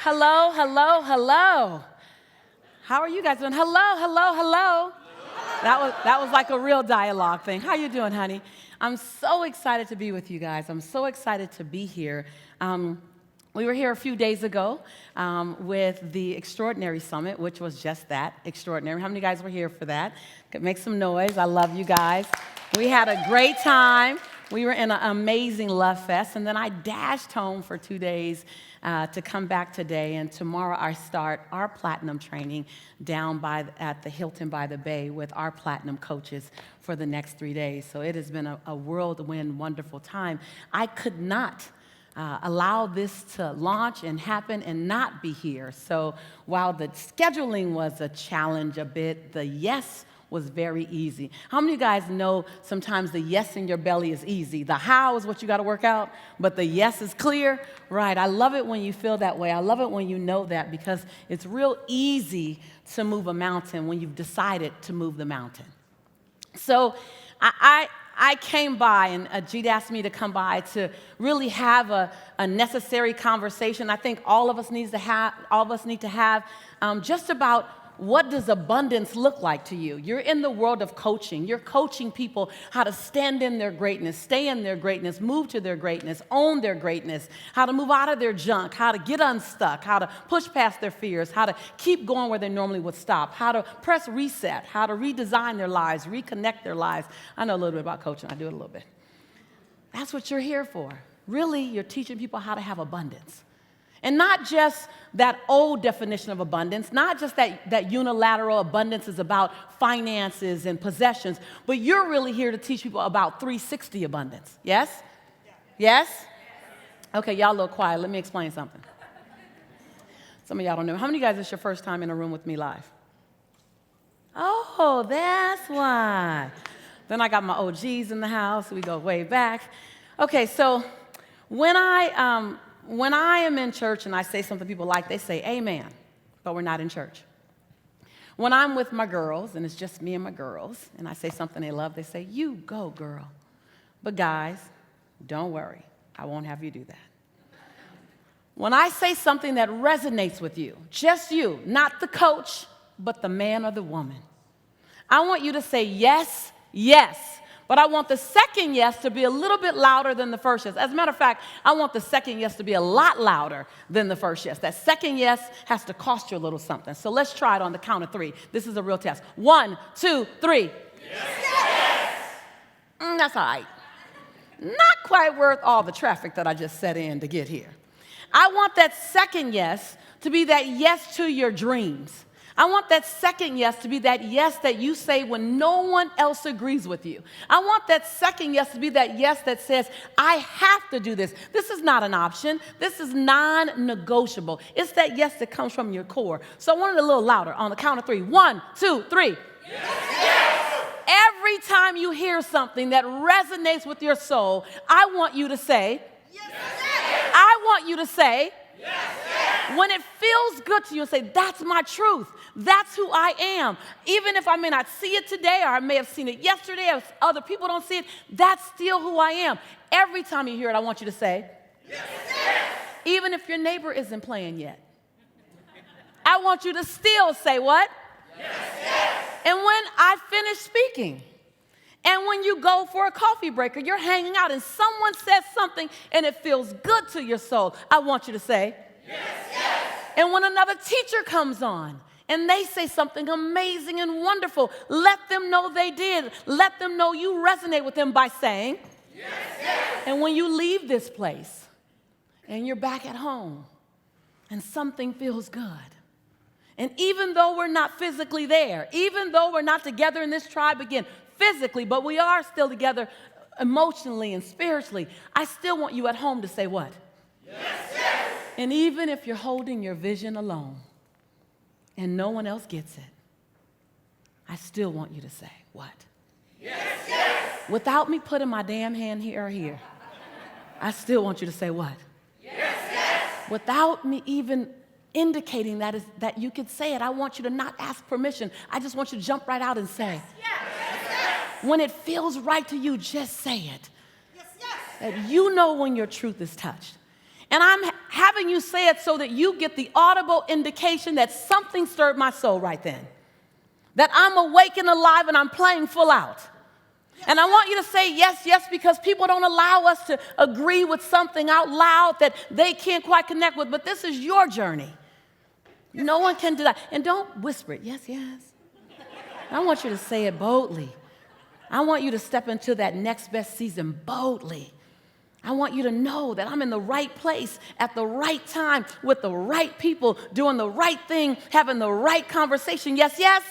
Hello, hello, hello. How are you guys doing? Hello, hello, hello. That was like a real dialogue thing. How you doing, honey? I'm so excited to be with you guys. I'm so excited to be here. We were here a few days ago with the Extraordinary Summit, which was just that, extraordinary. How many guys were here for that? Make some noise. I love you guys. We had a great time. We were in an amazing Love Fest, and then I dashed home for 2 days to come back today. And tomorrow I start our platinum training down at the Hilton by the Bay with our platinum coaches for the next 3 days. So it has been a whirlwind, wonderful time. I could not allow this to launch and happen and not be here. So while the scheduling was a challenge a bit, the yes was very easy. How many of you guys know sometimes the yes in your belly is easy? The how is what you got to work out, but the yes is clear? Right. I love it when you feel that way. I love it when you know that, because it's real easy to move a mountain when you've decided to move the mountain. So I came by, and Jeet asked me to come by to really have a necessary conversation. I think all of us need to have just about what does abundance look like to you. You're in the world of coaching. You're coaching people how to stand in their greatness, stay in their greatness, move to their greatness, own their greatness, how to move out of their junk, how to get unstuck, how to push past their fears, how to keep going where they normally would stop, how to press reset, how to redesign their lives, reconnect their lives. I know a little bit about coaching. I do it a little bit. That's what you're here for. Really, you're teaching people how to have abundance. And not just that old definition of abundance, not just that unilateral abundance is about finances and possessions, but you're really here to teach people about 360 abundance. Yes? Yes? Okay, y'all a little quiet. Let me explain something. Some of y'all don't know. How many of you guys, it's your first time in a room with me live? Oh, that's why. Then I got my OGs in the house. We go way back. Okay, so when I am in church and I say something people like, they say, amen, but we're not in church. When I'm with my girls, and it's just me and my girls, and I say something they love, they say, you go, girl. But guys, don't worry. I won't have you do that. When I say something that resonates with you, just you, not the coach, but the man or the woman, I want you to say yes, yes. But I want the second yes to be a little bit louder than the first yes. As a matter of fact, I want the second yes to be a lot louder than the first yes. That second yes has to cost you a little something. So let's try it on the count of 3. This is a real test. 1, 2, 3. Yes. Yes. That's all right. Not quite worth all the traffic that I just set in to get here. I want that second yes to be that yes to your dreams. I want that second yes to be that yes that you say when no one else agrees with you. I want that second yes to be that yes that says, I have to do this. This is not an option. This is non-negotiable. It's that yes that comes from your core. So I want it a little louder on the count of 3. 1, 2, 3. Yes. Yes. Every time you hear something that resonates with your soul, I want you to say, yes. Yes. I want you to say, yes, yes. When it feels good to you, and say, that's my truth. That's who I am. Even if I may not see it today, or I may have seen it yesterday, or other people don't see it, that's still who I am. Every time you hear it, I want you to say, yes, yes. Even if your neighbor isn't playing yet. I want you to still say what? Yes, yes. And when I finish speaking, and when you go for a coffee break, or you're hanging out and someone says something and it feels good to your soul, I want you to say, yes, yes. And when another teacher comes on and they say something amazing and wonderful, let them know they did. Let them know you resonate with them by saying, yes, yes. And when you leave this place and you're back at home and something feels good, and even though we're not physically there, even though we're not together in this tribe again, physically, but we are still together emotionally and spiritually, I still want you at home to say what? Yes, yes. And even if you're holding your vision alone and no one else gets it, I still want you to say what? Yes, yes. Without me putting my damn hand here or here, I still want you to say what? Yes, yes. Without me even indicating that you could say it, I want you to not ask permission. I just want you to jump right out and say, yes, yes. When it feels right to you, just say it. Yes, yes. That you know when your truth is touched. And I'm having you say it so that you get the audible indication that something stirred my soul right then. That I'm awake and alive and I'm playing full out. And I want you to say yes, yes, because people don't allow us to agree with something out loud that they can't quite connect with. But this is your journey. No one can do that. And don't whisper it. Yes, yes. I want you to say it boldly. I want you to step into that next best season boldly. I want you to know that I'm in the right place at the right time with the right people, doing the right thing, having the right conversation. Yes, yes?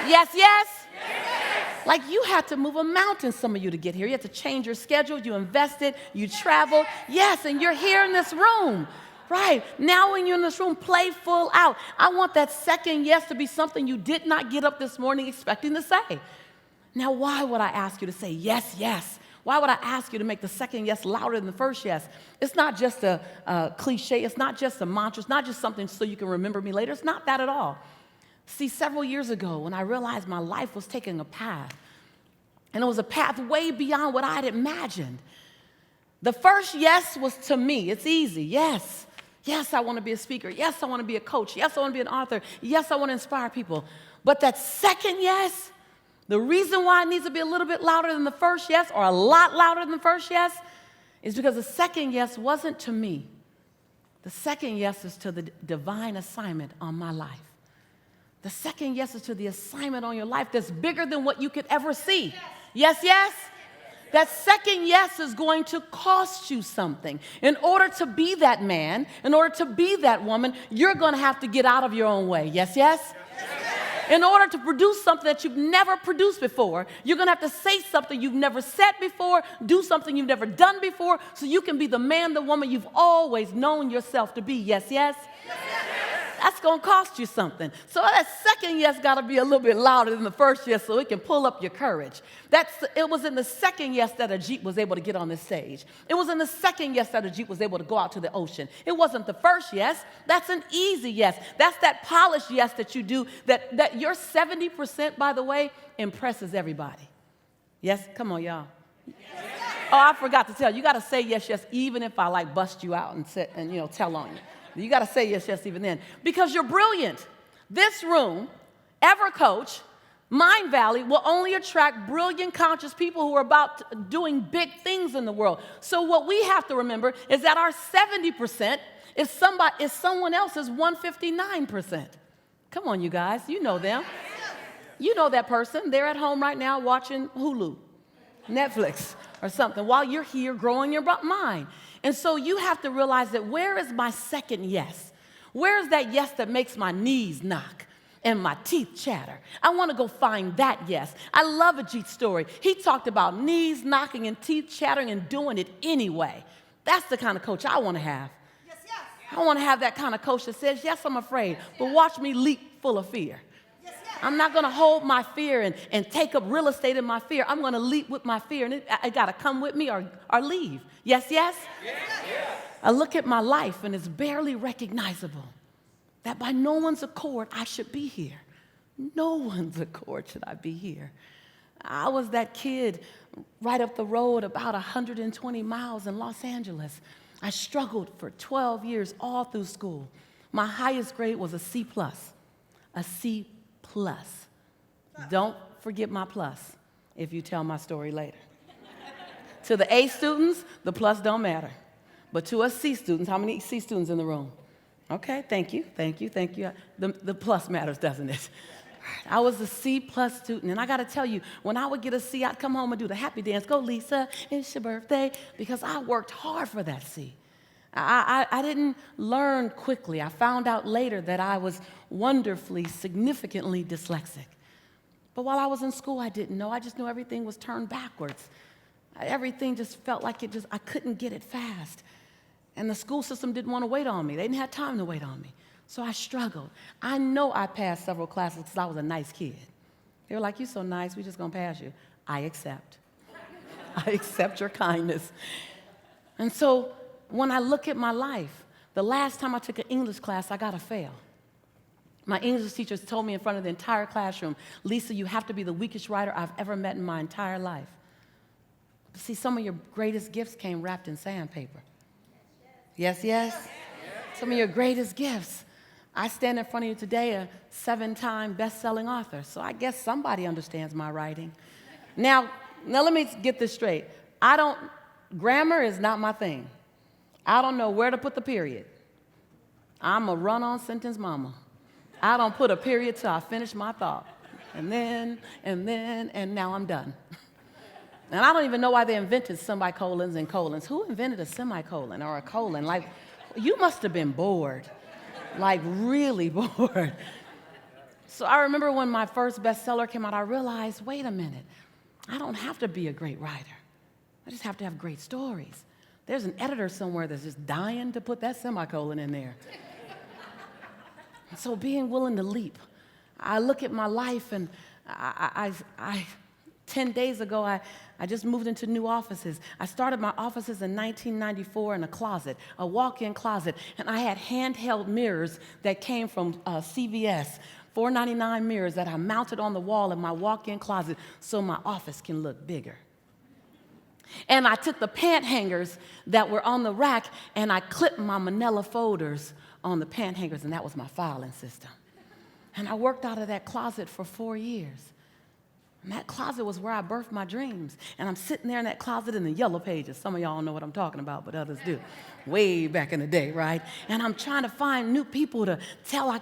Yes, yes? Yes. Like you had to move a mountain, some of you, to get here. You had to change your schedule. You invested. You traveled. Yes, and you're here in this room. Right. Now when you're in this room, play full out. I want that second yes to be something you did not get up this morning expecting to say. Now, why would I ask you to say yes, yes? Why would I ask you to make the second yes louder than the first yes? It's not just a cliche. It's not just a mantra. It's not just something so you can remember me later. It's not that at all. See, several years ago when I realized my life was taking a path, and it was a path way beyond what I had imagined. The first yes was to me. It's easy. Yes. Yes, I want to be a speaker. Yes, I want to be a coach. Yes, I want to be an author. Yes, I want to inspire people. But that second yes, the reason why it needs to be a little bit louder than the first yes, or a lot louder than the first yes, is because the second yes wasn't to me. The second yes is to the divine assignment on my life. The second yes is to the assignment on your life that's bigger than what you could ever see. Yes, yes? That second yes is going to cost you something. In order to be that man, in order to be that woman, you're going to have to get out of your own way. Yes, yes? In order to produce something that you've never produced before, you're going to have to say something you've never said before, do something you've never done before, so you can be the man, the woman you've always known yourself to be. Yes, yes? That's going to cost you something. So that second yes got to be a little bit louder than the first yes so it can pull up your courage. It was in the second yes that Ajit was able to get on the stage. It was in the second yes that Ajit was able to go out to the ocean. It wasn't the first yes. That's an easy yes. That's that polished yes that you do, that your 70%, by the way, impresses everybody. Yes? Come on, y'all. Oh, I forgot to tell you. You got to say yes, yes, even if I bust you out and sit and tell on you. You got to say yes, yes, even then. Because you're brilliant. This room, EverCoach, Mindvalley will only attract brilliant, conscious people who are about doing big things in the world. So what we have to remember is that our 70% is someone else's 159%. Come on, you guys. You know them. You know that person. They're at home right now watching Hulu, Netflix, or something while you're here growing your mind. And so you have to realize that where is my second yes? Where is that yes that makes my knees knock and my teeth chatter? I want to go find that yes. I love Ajit's story. He talked about knees knocking and teeth chattering and doing it anyway. That's the kind of coach I want to have. Yes, yes. I want to have that kind of coach that says, yes, I'm afraid, but watch me leap full of fear. I'm not going to hold my fear and take up real estate in my fear. I'm going to leap with my fear, and it got to come with me or leave. Yes, yes? Yes? I look at my life, and it's barely recognizable that by no one's accord, I should be here. No one's accord should I be here. I was that kid right up the road about 120 miles in Los Angeles. I struggled for 12 years all through school. My highest grade was a C+, a C+. Don't forget my plus if you tell my story later. To the A students, the plus don't matter. But to us C students, how many C students in the room? Okay, thank you. The plus matters, doesn't it? I was a C+ student, and I got to tell you, when I would get a C, I'd come home and do the happy dance. Go, Lisa, it's your birthday, because I worked hard for that C. I didn't learn quickly. I found out later that I was wonderfully, significantly dyslexic. But while I was in school, I didn't know. I just knew everything was turned backwards. Everything just felt like I couldn't get it fast. And the school system didn't want to wait on me. They didn't have time to wait on me. So I struggled. I know I passed several classes because I was a nice kid. They were like, you're so nice, we're just going to pass you. I accept. I accept your kindness. And so when I look at my life, the last time I took an English class, I got a fail. My English teachers told me in front of the entire classroom, Lisa, you have to be the weakest writer I've ever met in my entire life. See, some of your greatest gifts came wrapped in sandpaper. Yes, yes? Some of your greatest gifts. I stand in front of you today, a 7-time best-selling author, so I guess somebody understands my writing. Now let me get this straight. Grammar is not my thing. I don't know where to put the period. I'm a run-on sentence mama. I don't put a period till I finish my thought. And now I'm done. And I don't even know why they invented semicolons and colons. Who invented a semicolon or a colon? Like, you must have been bored, like really bored. So I remember when my first bestseller came out, I realized, wait a minute, I don't have to be a great writer. I just have to have great stories. There's an editor somewhere that's just dying to put that semicolon in there. And so being willing to leap. I look at my life and 10 days ago, I just moved into new offices. I started my offices in 1994 in a closet, a walk-in closet, and I had handheld mirrors that came from CVS, $4.99 mirrors that I mounted on the wall in my walk-in closet so my office can look bigger. And I took the pant hangers that were on the rack and I clipped my manila folders on the pant hangers, and that was my filing system. And I worked out of that closet for 4 years. And that closet was where I birthed my dreams. And I'm sitting there in that closet in the yellow pages. Some of y'all don't know what I'm talking about, but others do. Way back in the day, right? And I'm trying to find new people to tell I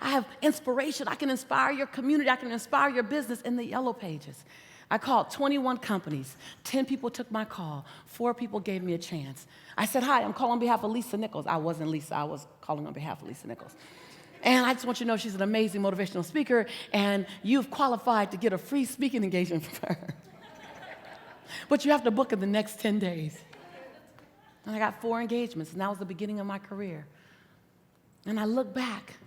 have inspiration. I can inspire your community. I can inspire your business in the yellow pages. I called 21 companies. 10 people took my call. 4 people gave me a chance. I said, hi, I'm calling on behalf of Lisa Nichols. I wasn't Lisa. I was calling on behalf of Lisa Nichols. And I just want you to know she's an amazing motivational speaker, and you've qualified to get a free speaking engagement from her. But you have to book in the next 10 days. And I got 4 engagements, and that was the beginning of my career. And I look back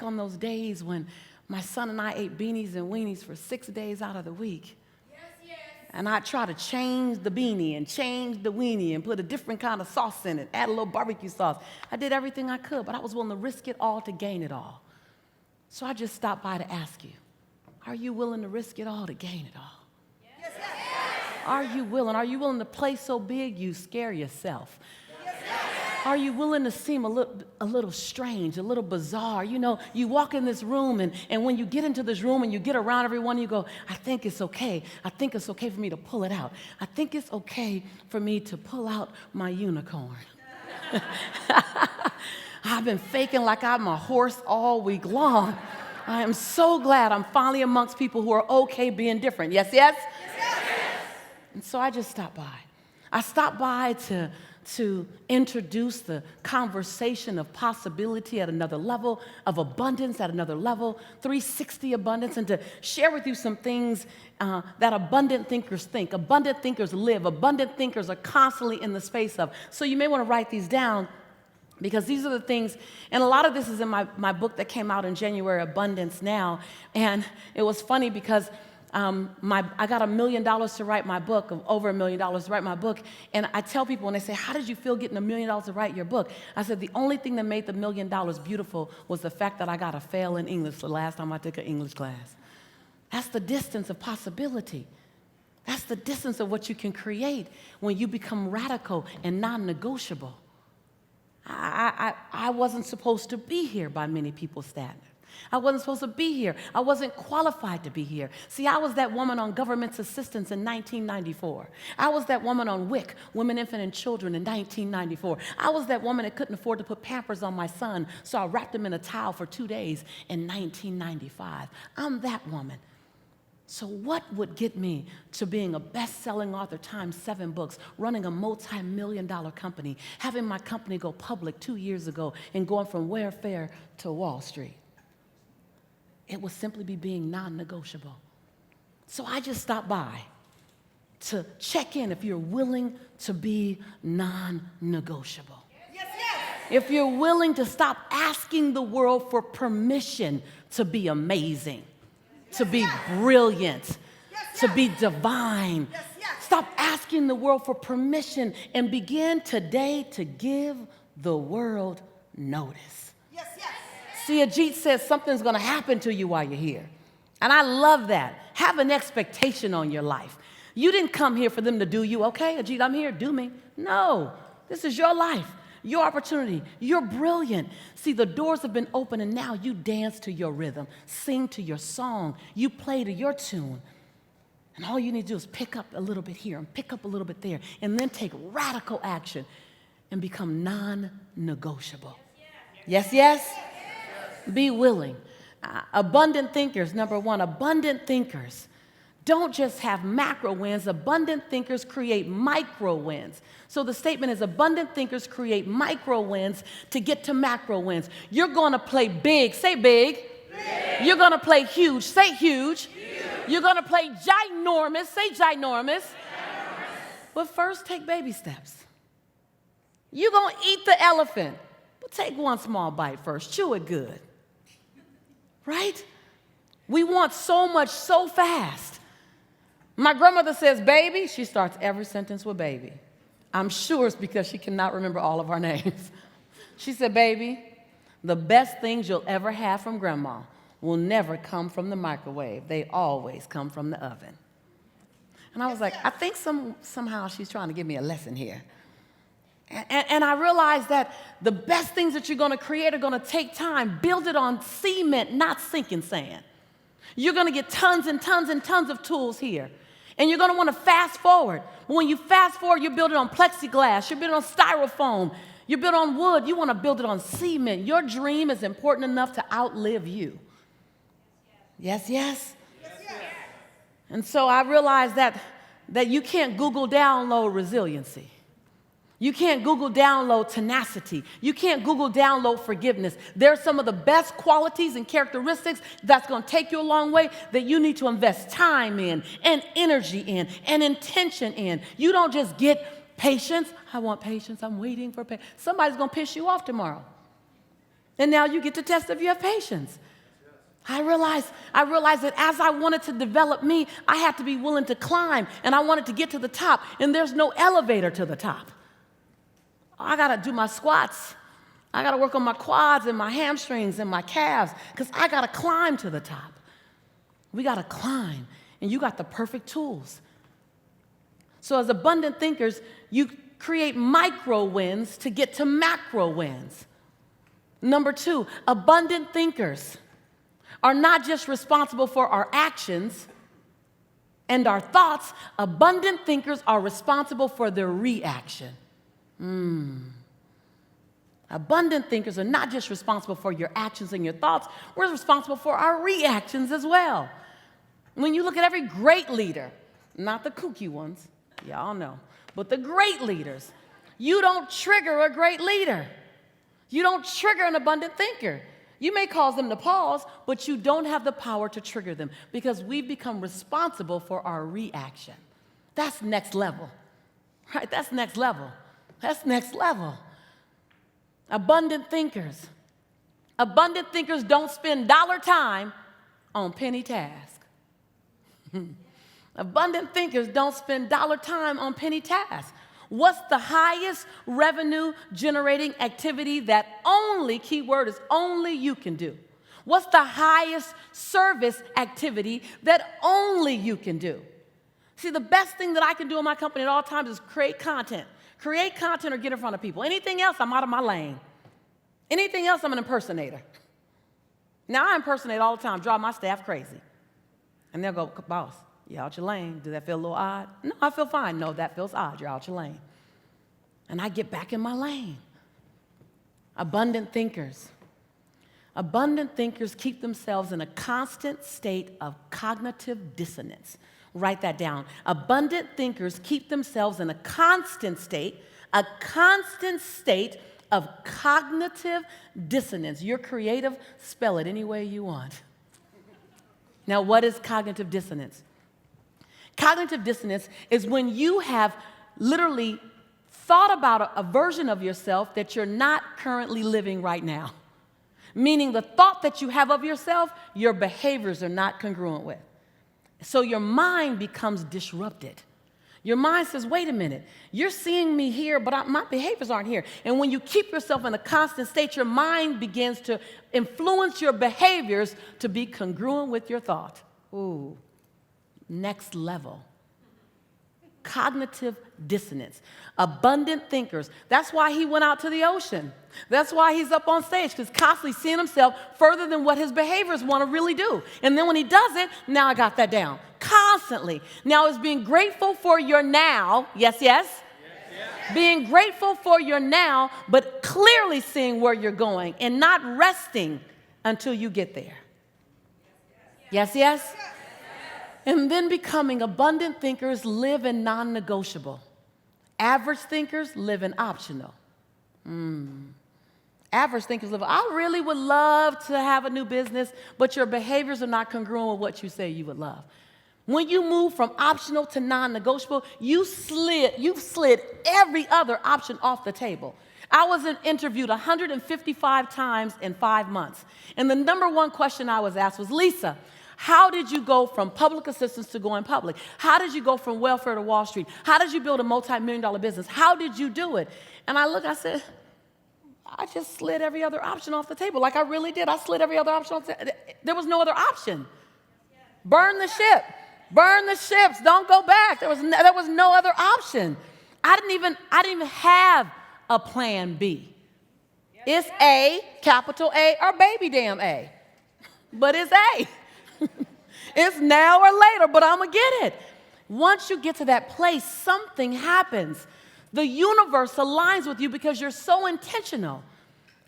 on those days when my son and I ate beanies and weenies for 6 days out of the week. And I try to change the beanie and change the weenie and put a different kind of sauce in it, add a little barbecue sauce. I did everything I could, but I was willing to risk it all to gain it all. So I just stopped by to ask you, are you willing to risk it all to gain it all? Yes. Are you willing? Are you willing to play so big you scare yourself? Are you willing to seem a little strange, a little bizarre? You know, you walk in this room, and when you get into this room and you get around everyone, you go, I think it's okay. I think it's okay for me to pull it out. I think it's okay for me to pull out my unicorn. I've been faking like I'm a horse all week long. I am so glad I'm finally amongst people who are okay being different. Yes, yes? Yes. And so I just stopped by. I stopped by to introduce the conversation of possibility at another level, of abundance at another level, 360 abundance, and to share with you some things that abundant thinkers think. Abundant thinkers live. Abundant thinkers are constantly in the space of. So you may want to write these down, because these are the things, and a lot of this is in my book that came out in January, Abundance Now. And it was funny because I got $1 million to write my book, over $1 million to write my book. And I tell people when they say, how did you feel getting $1 million to write your book? I said, the only thing that made the $1 million beautiful was the fact that I got a fail in English the last time I took an English class. That's the distance of possibility. That's the distance of what you can create when you become radical and non-negotiable. I wasn't supposed to be here by many people's standards. I wasn't supposed to be here. I wasn't qualified to be here. See, I was that woman on government's assistance in 1994. I was that woman on WIC, Women, Infant, and Children, in 1994. I was that woman that couldn't afford to put Pampers on my son, so I wrapped him in a towel for 2 days in 1995. I'm that woman. So what would get me to being a best-selling author times 7 books, running a multi-million-dollar company, having my company go public 2 years ago, and going from Wayfair to Wall Street? It would simply be being non-negotiable. So I just stopped by to check in if you're willing to be non-negotiable. Yes, yes. If you're willing to stop asking the world for permission to be amazing, to be brilliant, to be divine. Stop asking the world for permission and begin today to give the world notice. See, Ajit says something's going to happen to you while you're here. And I love that. Have an expectation on your life. You didn't come here for them to do you. Okay, Ajit, I'm here. Do me. No. This is your life, your opportunity. You're brilliant. See, the doors have been opened, and now you dance to your rhythm, sing to your song, you play to your tune. And all you need to do is pick up a little bit here and pick up a little bit there, and then take radical action and become non-negotiable. Yes, yes? Be willing. Abundant thinkers, number one, abundant thinkers don't just have macro wins. Abundant thinkers create micro wins. So the statement is abundant thinkers create micro wins to get to macro wins. You're going to play big. Say big. Big. You're going to play huge. Say huge. Huge. You're going to play ginormous. Say ginormous. But first, take baby steps. You're going to eat the elephant, but take one small bite first. Chew it good. Right? We want so much so fast. My grandmother says baby. She starts every sentence with baby. I'm sure it's because she cannot remember all of our names. She said, baby, the best things you'll ever have from grandma will never come from the microwave. They always come from the oven. And I was like, I think somehow she's trying to give me a lesson here. And I realized that the best things that you're going to create are going to take time. Build it on cement, not sinking sand. You're going to get tons and tons and tons of tools here. And you're going to want to fast forward. When you fast forward, you build it on plexiglass. You build it on styrofoam. You build it on wood. You want to build it on cement. Your dream is important enough to outlive you. Yes, yes? Yes, yes. And so I realized that you can't Google download resiliency. You can't Google download tenacity. You can't Google download forgiveness. They're some of the best qualities and characteristics that's going to take you a long way that you need to invest time in and energy in and intention in. You don't just get patience. I want patience. I'm waiting for patience. Somebody's going to piss you off tomorrow. And now you get to test if you have patience. I realized that as I wanted to develop me, I had to be willing to climb, and I wanted to get to the top, and there's no elevator to the top. I got to do my squats. I got to work on my quads and my hamstrings and my calves because I got to climb to the top. We got to climb, and you got the perfect tools. So as abundant thinkers, you create micro wins to get to macro wins. Number two, abundant thinkers are not just responsible for our actions and our thoughts. Abundant thinkers are responsible for their reaction. Abundant thinkers are not just responsible for your actions and your thoughts. We're responsible for our reactions as well. When you look at every great leader, not the kooky ones, y'all know, but the great leaders, you don't trigger a great leader. You don't trigger an abundant thinker. You may cause them to pause, but you don't have the power to trigger them because we've become responsible for our reaction. That's next level, right? That's next level. That's next level. Abundant thinkers. Abundant thinkers don't spend dollar time on penny tasks. Abundant thinkers don't spend dollar time on penny tasks. What's the highest revenue generating activity that only, keyword is only you can do? What's the highest service activity that only you can do? See, the best thing that I can do in my company at all times is create content. Create content or get in front of people. Anything else, I'm out of my lane. Anything else, I'm an impersonator. Now, I impersonate all the time, drive my staff crazy. And they'll go, boss, you're out your lane. Does that feel a little odd? No, I feel fine. No, that feels odd. You're out your lane. And I get back in my lane. Abundant thinkers. Abundant thinkers keep themselves in a constant state of cognitive dissonance. Write that down. Abundant thinkers keep themselves in a constant state of cognitive dissonance. You're creative, spell it any way you want. Now, what is cognitive dissonance? Cognitive dissonance is when you have literally thought about a version of yourself that you're not currently living right now. Meaning the thought that you have of yourself, your behaviors are not congruent with. So your mind becomes disrupted. Your mind says, wait a minute, you're seeing me here, but my behaviors aren't here. And when you keep yourself in a constant state, your mind begins to influence your behaviors to be congruent with your thought. Ooh, next level. cognitive dissonance. Abundant thinkers. That's why he went out to the ocean. That's why he's up on stage, because constantly seeing himself further than what his behaviors want to really do. And then when he does it, now I got that down. Constantly. Now it's being grateful for your now. Yes, yes? Yes. Being grateful for your now, but clearly seeing where you're going and not resting until you get there. Yes, yes? And then becoming abundant thinkers live in non-negotiable. Average thinkers live in optional. Average thinkers live, I really would love to have a new business, but your behaviors are not congruent with what you say you would love. When you move from optional to non-negotiable, you've slid every other option off the table. I was interviewed 155 times in 5 months. And the number one question I was asked was, Lisa, how did you go from public assistance to going public? How did you go from welfare to Wall Street? How did you build a multi-million-dollar business? How did you do it? And I said, I just slid every other option off the table. Like I really did. I slid every other option off the table. There was no other option. Burn the ship. Burn the ships. Don't go back. There was no other option. I didn't even have a plan B. It's A, capital A, or baby damn A. But it's A. It's now or later, but I'm going to get it. Once you get to that place, something happens. The universe aligns with you because you're so intentional.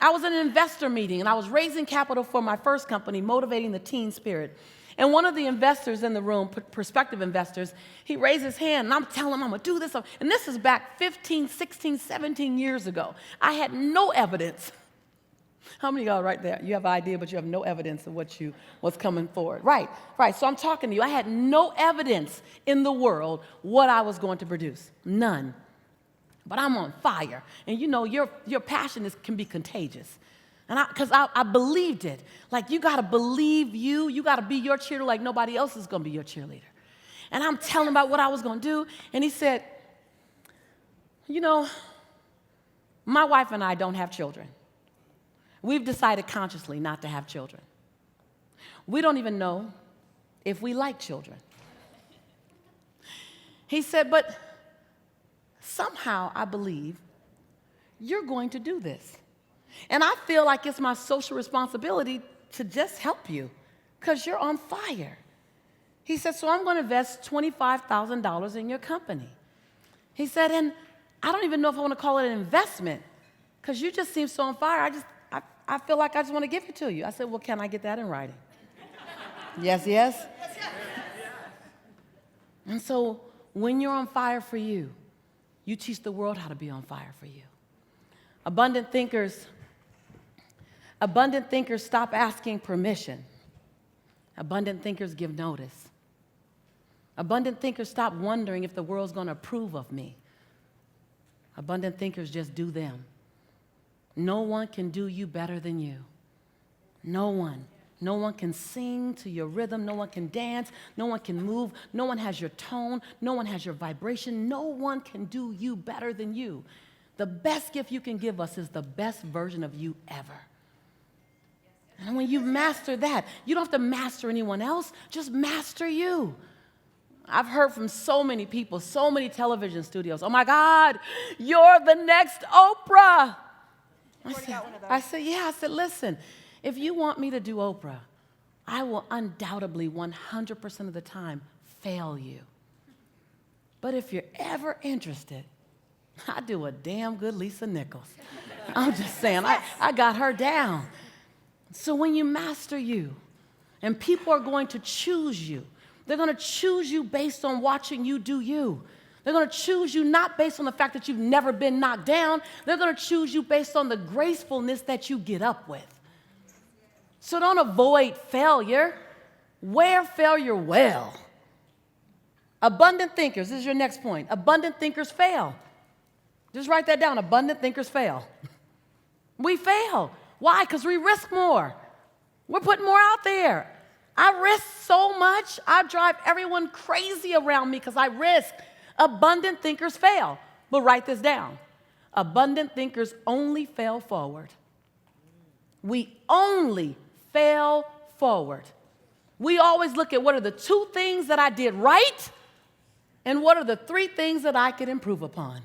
I was in an investor meeting, and I was raising capital for my first company, Motivating the Teen Spirit. And one of the investors in the room, prospective investors, he raised his hand, and I'm telling him I'm going to do this. And this is back 15, 16, 17 years ago. I had no evidence. How many of y'all right there? You have an idea, but you have no evidence of what's coming forward. Right. So I'm talking to you. I had no evidence in the world what I was going to produce. None. But I'm on fire. And you know, your passion can be contagious. And because I believed it. Like, you got to believe you got to be your cheerleader like nobody else is going to be your cheerleader. And I'm telling him about what I was going to do. And he said, you know, my wife and I don't have children. We've decided consciously not to have children. We don't even know if we like children. He said, but somehow I believe you're going to do this. And I feel like it's my social responsibility to just help you because you're on fire. He said, so I'm going to invest $25,000 in your company. He said, and I don't even know if I want to call it an investment because you just seem so on fire. I feel like I just want to give it to you. I said, well, can I get that in writing? Yes, yes. And so when you're on fire for you, you teach the world how to be on fire for you. Abundant thinkers stop asking permission. Abundant thinkers give notice. Abundant thinkers stop wondering if the world's going to approve of me. Abundant thinkers just do them. No one can do you better than you. No one. No one can sing to your rhythm. No one can dance. No one can move. No one has your tone. No one has your vibration. No one can do you better than you. The best gift you can give us is the best version of you ever. And when you master that, you don't have to master anyone else. Just master you. I've heard from so many people, so many television studios, oh my God, you're the next Oprah. I said, listen, if you want me to do Oprah, I will undoubtedly 100% of the time fail you. But if you're ever interested, I do a damn good Lisa Nichols. I'm just saying, I got her down. So when you master you, and people are going to choose you, they're going to choose you based on watching you do you. They're going to choose you not based on the fact that you've never been knocked down. They're going to choose you based on the gracefulness that you get up with. So don't avoid failure. Wear failure well. Abundant thinkers, this is your next point. Abundant thinkers fail. Just write that down. Abundant thinkers fail. We fail. Why? Because we risk more. We're putting more out there. I risk so much. I drive everyone crazy around me because I risk. Abundant thinkers fail. But write this down. Abundant thinkers only fail forward. We only fail forward. We always look at what are the two things that I did right And what are the 3 things that I could improve upon?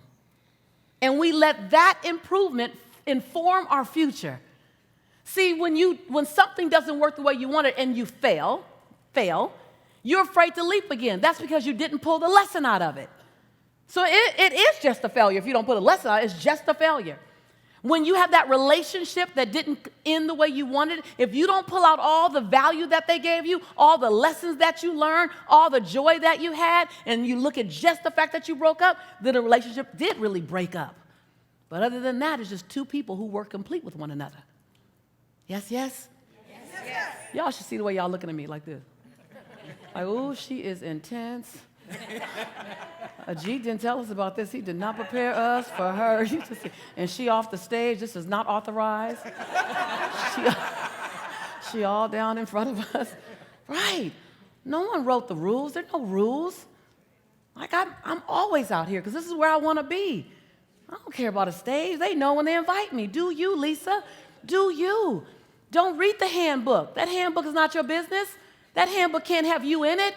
And we let that improvement inform our future. See, when something doesn't work the way you want it and you fail, you're afraid to leap again. That's because you didn't pull the lesson out of it. So it is just a failure. If you don't put a lesson out, it's just a failure. When you have that relationship that didn't end the way you wanted, if you don't pull out all the value that they gave you, all the lessons that you learned, all the joy that you had, and you look at just the fact that you broke up, then the relationship did really break up. But other than that, it's just 2 people who were complete with one another. Yes, yes? Yes, yes. Y'all should see the way y'all looking at me like this. Like, oh, she is intense. Ajit didn't tell us about this. He did not prepare us for her. And she off the stage. This is not authorized. She all down in front of us. Right. No one wrote the rules. There are no rules. Like, I'm always out here because this is where I want to be. I don't care about a stage. They know when they invite me. Do you, Lisa? Do you? Don't read the handbook. That handbook is not your business. That handbook can't have you in it.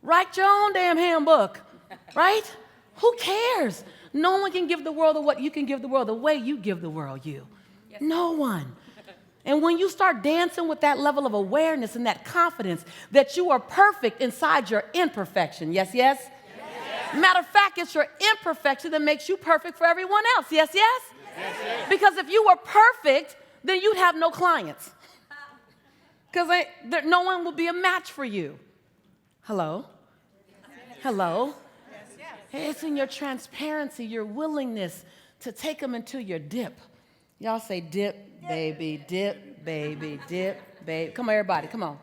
Write your own damn handbook, right? Who cares? No one can give the world what you can give the world the way you give the world you. Yes. No one. And when you start dancing with that level of awareness and that confidence that you are perfect inside your imperfection, yes, yes? Yes. Matter of fact, it's your imperfection that makes you perfect for everyone else, yes, yes? Yes, yes. Because if you were perfect, then you'd have no clients. Because no one will be a match for you. Hello? Hello? It's in your transparency, your willingness to take them into your dip. Y'all say dip, baby, dip, baby, dip, baby. Come on, everybody, come on.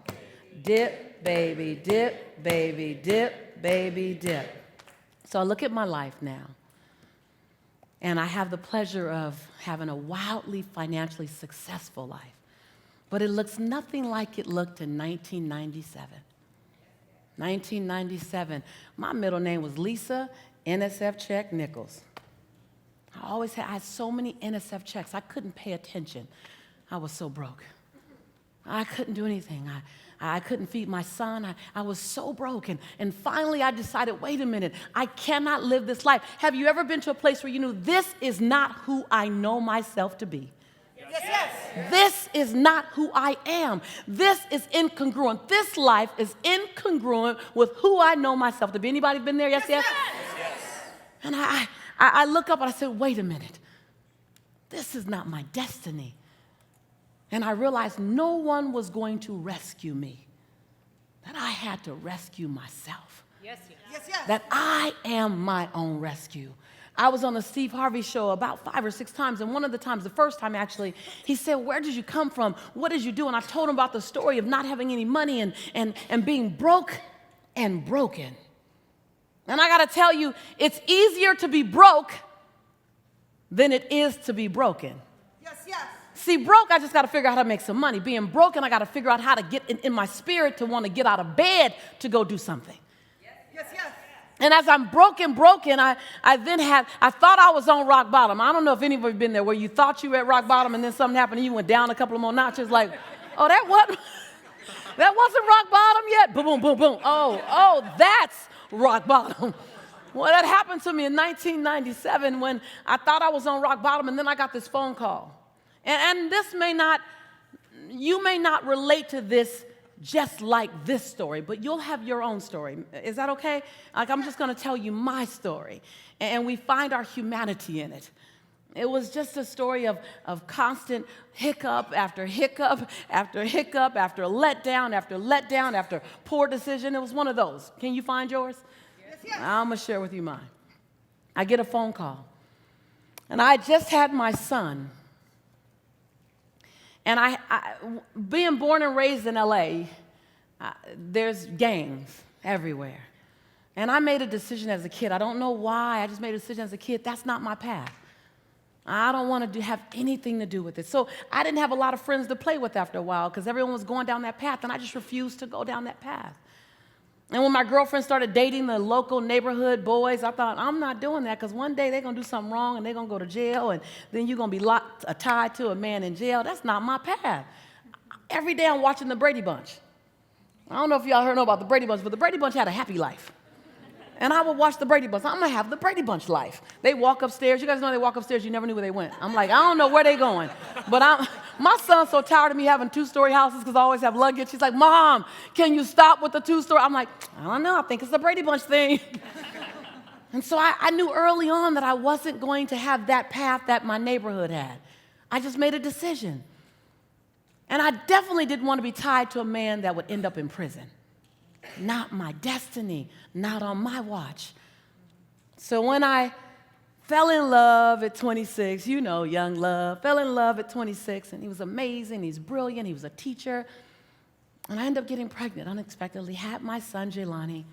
Dip, baby, dip, baby, dip, baby, dip. So I look at my life now, and I have the pleasure of having a wildly financially successful life. But it looks nothing like it looked in 1997. 1997. My middle name was Lisa, NSF check, Nichols. I had so many NSF checks, I couldn't pay attention. I was so broke. I couldn't do anything. I couldn't feed my son. I was so broke. And finally, I decided, wait a minute, I cannot live this life. Have you ever been to a place where you knew this is not who I know myself to be? Yes, yes. This is not who I am. This is incongruent. This life is incongruent with who I know myself to be. Anybody been there? Yes, yes? Yes. And I look up and I said, wait a minute. This is not my destiny. And I realized no one was going to rescue me. That I had to rescue myself. Yes, yes. Yes, yes. That I am my own rescue. I was on the Steve Harvey show about 5 or 6 times, and one of the times, the first time actually, he said, where did you come from? What did you do? And I told him about the story of not having any money and being broke and broken. And I got to tell you, it's easier to be broke than it is to be broken. Yes, yes. See, broke, I just got to figure out how to make some money. Being broken, I got to figure out how to get in my spirit to want to get out of bed to go do something. Yes, yes, yes. And as I'm broken, I thought I was on rock bottom. I don't know if anybody's been there where you thought you were at rock bottom and then something happened and you went down a couple of more notches like, oh, that wasn't rock bottom yet. Boom, boom, boom, boom. Oh, that's rock bottom. Well, that happened to me in 1997 when I thought I was on rock bottom and then I got this phone call. And you may not relate to this just like this story, but you'll have your own story. Is that okay? Like, I'm just going to tell you my story, and we find our humanity in it. It was just a story of constant hiccup after hiccup after hiccup after letdown after letdown after poor decision. It was one of those. Can you find yours? Yes, yes. I'm going to share with you mine. I get a phone call, and I just had my son. And I being born and raised in LA, there's gangs everywhere. And I made a decision as a kid. I don't know why. I just made a decision as a kid. That's not my path. I don't want to have anything to do with it. So I didn't have a lot of friends to play with after a while because everyone was going down that path, and I just refused to go down that path. And when my girlfriend started dating the local neighborhood boys, I thought, I'm not doing that because one day they're going to do something wrong and they're going to go to jail and then you're going to be tied to a man in jail. That's not my path. Every day I'm watching the Brady Bunch. I don't know if y'all know about the Brady Bunch, but the Brady Bunch had a happy life. And I would watch the Brady Bunch. I'm going to have the Brady Bunch life. They walk upstairs. You guys know they walk upstairs. You never knew where they went. I'm like, I don't know where they going. But my son's so tired of me having 2-story houses because I always have luggage. He's like, Mom, can you stop with the 2-story? I'm like, I don't know. I think it's the Brady Bunch thing. And so I knew early on that I wasn't going to have that path that my neighborhood had. I just made a decision. And I definitely didn't want to be tied to a man that would end up in prison. Not my destiny, not on my watch. So when I fell in love at 26, you know, young love, fell in love at 26, and he was amazing, he's brilliant, he was a teacher, and I ended up getting pregnant unexpectedly, had my son, Jelani.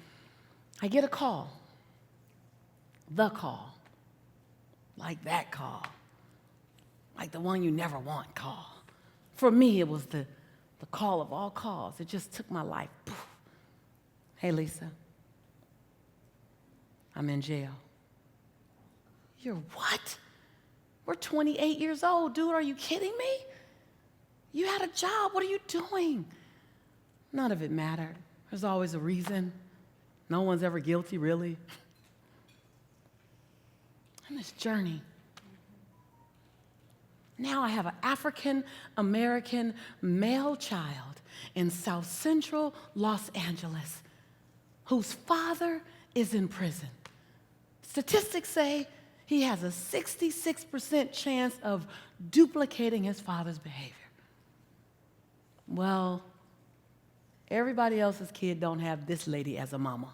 I get a call, the call, like that call, like the one you never want call. For me, it was the call of all calls. It just took my life. Poof. Hey, Lisa, I'm in jail. You're what? We're 28 years old, dude. Are you kidding me? You had a job. What are you doing? None of it mattered. There's always a reason. No one's ever guilty, really. On this journey, now I have an African-American male child in South Central Los Angeles whose father is in prison. Statistics say he has a 66% chance of duplicating his father's behavior. Well, everybody else's kid don't have this lady as a mama.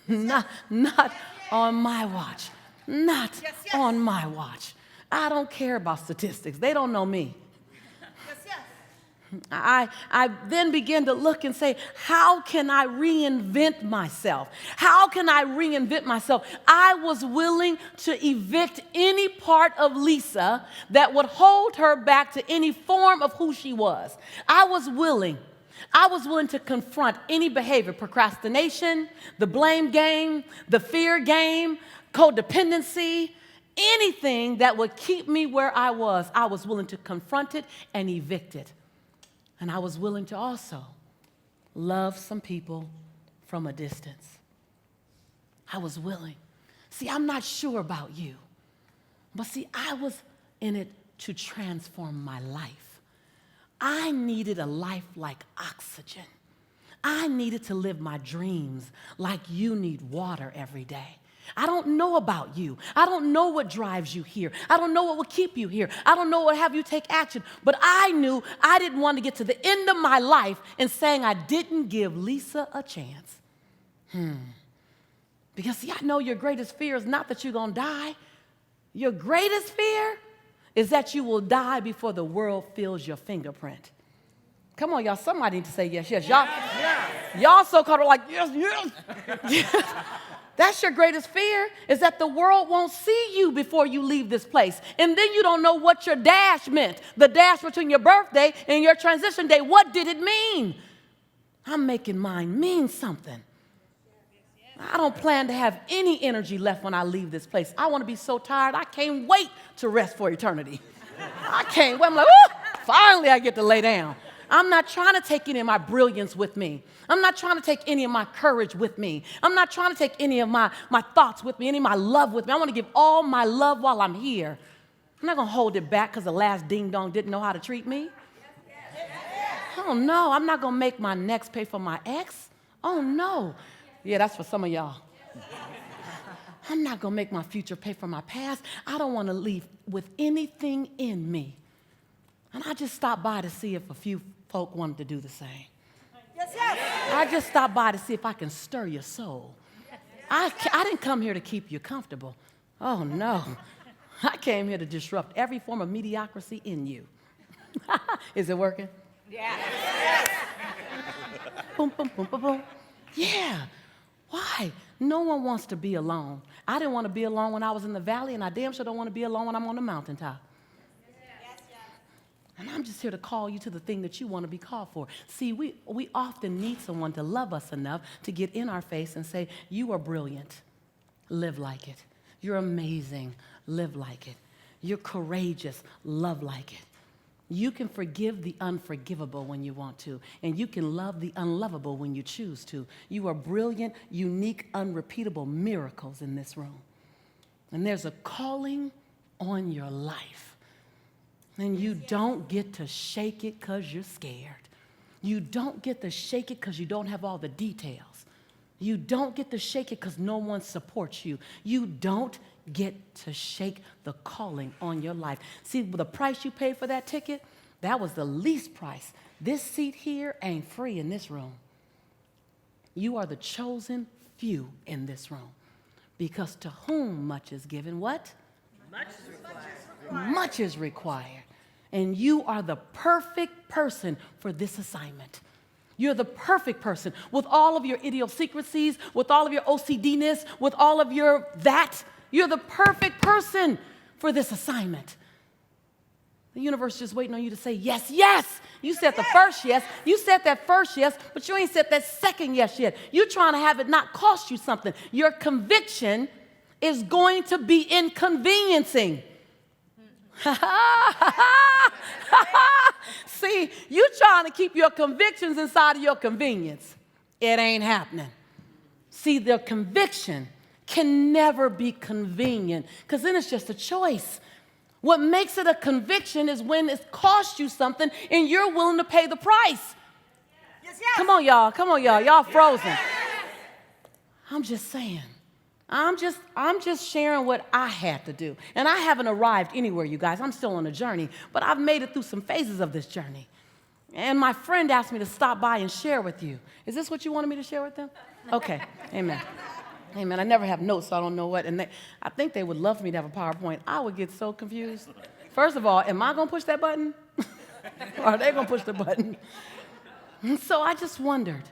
Not on my watch. Not on my watch. I don't care about statistics. They don't know me. I then begin to look and say, how can I reinvent myself? How can I reinvent myself? I was willing to evict any part of Lisa that would hold her back to any form of who she was. I was willing to confront any behavior, procrastination, the blame game, the fear game, codependency, anything that would keep me where I was willing to confront it and evict it. And I was willing to also love some people from a distance. I was willing. See, I'm not sure about you, but see, I was in it to transform my life. I needed a life like oxygen. I needed to live my dreams like you need water every day. I don't know about you. I don't know what drives you here. I don't know what will keep you here. I don't know what will have you take action. But I knew I didn't want to get to the end of my life and saying I didn't give Lisa a chance. Because see, I know your greatest fear is not that you're going to die. Your greatest fear is that you will die before the world feels your fingerprint. Come on, y'all. Somebody need to say yes, yes. Y'all so caught up like, yes. That's your greatest fear, is that the world won't see you before you leave this place. And then you don't know what your dash meant. The dash between your birthday and your transition day. What did it mean? I'm making mine mean something. I don't plan to have any energy left when I leave this place. I want to be so tired, I can't wait to rest for eternity. I can't wait. I'm like, oh, finally I get to lay down. I'm not trying to take any of my brilliance with me. I'm not trying to take any of my courage with me. I'm not trying to take any of my thoughts with me, any of my love with me. I want to give all my love while I'm here. I'm not going to hold it back because the last ding-dong didn't know how to treat me. Oh, no, I'm not going to make my next pay for my ex. Oh, no. Yeah, that's for some of y'all. I'm not going to make my future pay for my past. I don't want to leave with anything in me. And I just stopped by to see if a few folk wanted to do the same. I just stopped by to see if I can stir your soul. I didn't come here to keep you comfortable. Oh, no. I came here to disrupt every form of mediocrity in you. Is it working? Yeah. Boom, boom, boom, boom, boom. Yeah. Why? No one wants to be alone. I didn't want to be alone when I was in the valley, and I damn sure don't want to be alone when I'm on the mountaintop. And I'm just here to call you to the thing that you want to be called for. See, we often need someone to love us enough to get in our face and say, you are brilliant. Live like it. You're amazing. Live like it. You're courageous. Love like it. You can forgive the unforgivable when you want to, and you can love the unlovable when you choose to. You are brilliant, unique, unrepeatable miracles in this room. And there's a calling on your life. And you don't get to shake it because you're scared. You don't get to shake it because you don't have all the details. You don't get to shake it because no one supports you. You don't get to shake the calling on your life. See, the price you paid for that ticket, that was the least price. This seat here ain't free in this room. You are the chosen few in this room. Because to whom much is given, what? Much is required. Much is required. And you are the perfect person for this assignment. You're the perfect person with all of your idiosyncrasies, with all of your OCD-ness, with all of your that. You're the perfect person for this assignment. The universe is just waiting on you to say yes, yes. You said the first yes. You said that first yes, but you ain't said that second yes yet. You're trying to have it not cost you something. Your conviction is going to be inconveniencing. See, you're trying to keep your convictions inside of your convenience. It ain't happening. See, the conviction can never be convenient because then it's just a choice. What makes it a conviction is when it costs you something and you're willing to pay the price. Yes. Come on, y'all. Come on, y'all. Y'all frozen. I'm just saying. I'm just sharing what I had to do. And I haven't arrived anywhere, you guys. I'm still on a journey, but I've made it through some phases of this journey. And my friend asked me to stop by and share with you. Is this what you wanted me to share with them? Okay. Amen. Amen. I never have notes, so I don't know what. And I think they would love for me to have a PowerPoint. I would get so confused. First of all, am I going to push that button? Or are they going to push the button? And so I just wondered,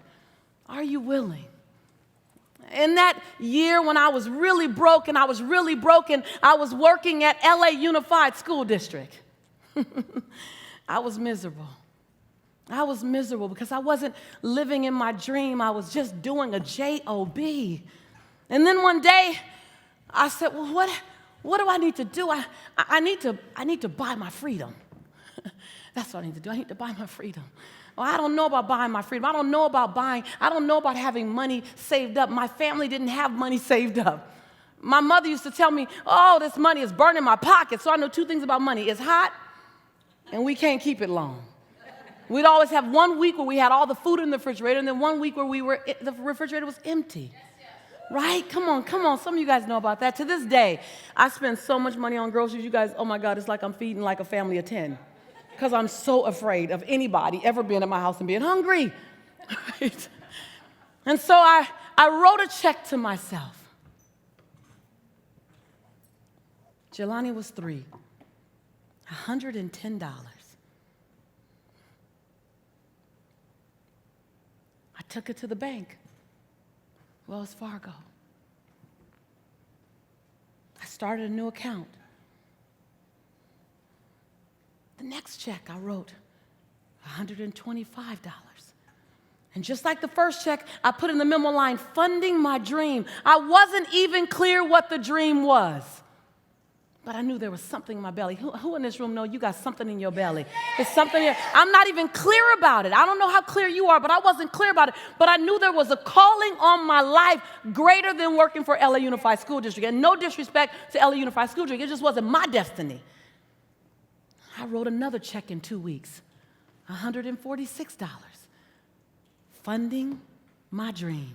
are you willing? In that year when I was really broken, I was working at LA Unified School District. I was miserable. I was miserable because I wasn't living in my dream. I was just doing a job. And then one day, I said, well, what do I need to do? I need to buy my freedom. That's what I need to do. I need to buy my freedom. Well, I don't know about buying my freedom. I don't know about having money saved up. My family didn't have money saved up. My mother used to tell me, oh, this money is burning my pocket. So I know two things about money. It's hot, and we can't keep it long. We'd always have 1 week where we had all the food in the refrigerator, and then 1 week where the refrigerator was empty. Right? Come on. Some of you guys know about that. To this day, I spend so much money on groceries. You guys, oh my God, it's like I'm feeding like a family of 10. Because I'm so afraid of anybody ever being in my house and being hungry. Right? And so I wrote a check to myself. Jelani was 3. $110. I took it to the bank, Wells Fargo. I started a new account. The next check I wrote, $125. And just like the first check, I put in the memo line, funding my dream. I wasn't even clear what the dream was. But I knew there was something in my belly. Who in this room know you got something in your belly? There's something here. I'm not even clear about it. I don't know how clear you are, but I wasn't clear about it. But I knew there was a calling on my life greater than working for LA Unified School District. And no disrespect to LA Unified School District. It just wasn't my destiny. I wrote another check in 2 weeks, $146, funding my dream.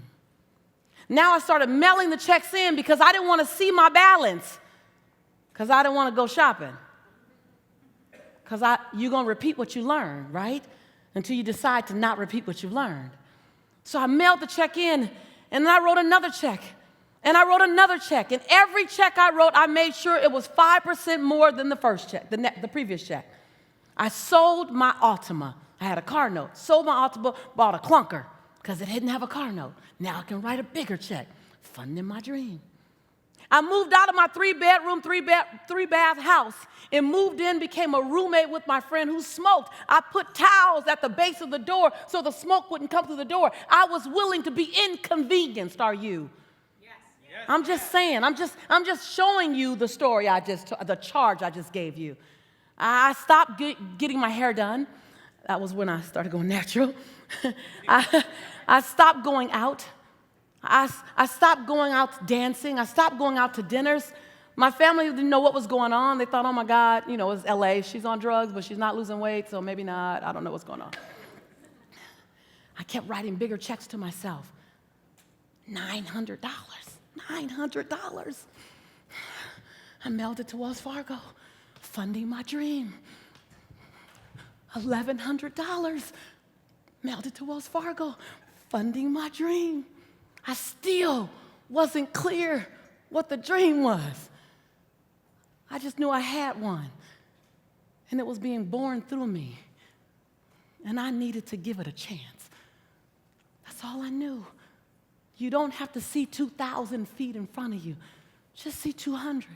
Now I started mailing the checks in because I didn't want to see my balance, because I didn't want to go shopping. Because you're going to repeat what you learned, right? Until you decide to not repeat what you learned. So I mailed the check in, and then I wrote another check. And I wrote another check. And every check I wrote, I made sure it was 5% more than the first check, the previous check. I sold my Altima. I had a car note. Sold my Altima, bought a clunker because it didn't have a car note. Now I can write a bigger check, funding my dream. I moved out of my 3-bedroom, 3-bath house and moved in, became a roommate with my friend who smoked. I put towels at the base of the door so the smoke wouldn't come through the door. I was willing to be inconvenienced, are you? I'm just saying, I'm just showing you the story the charge I just gave you. I stopped getting my hair done. That was when I started going natural. I stopped going out. I stopped going out dancing. I stopped going out to dinners. My family didn't know what was going on. They thought, oh my God, it was LA. She's on drugs, but she's not losing weight, so maybe not. I don't know what's going on. I kept writing bigger checks to myself. $900. $900. I mailed it to Wells Fargo, funding my dream. $1,100. Mailed it to Wells Fargo, funding my dream. I still wasn't clear what the dream was. I just knew I had one, and it was being born through me, and I needed to give it a chance. That's all I knew. You don't have to see 2,000 feet in front of you. Just see 200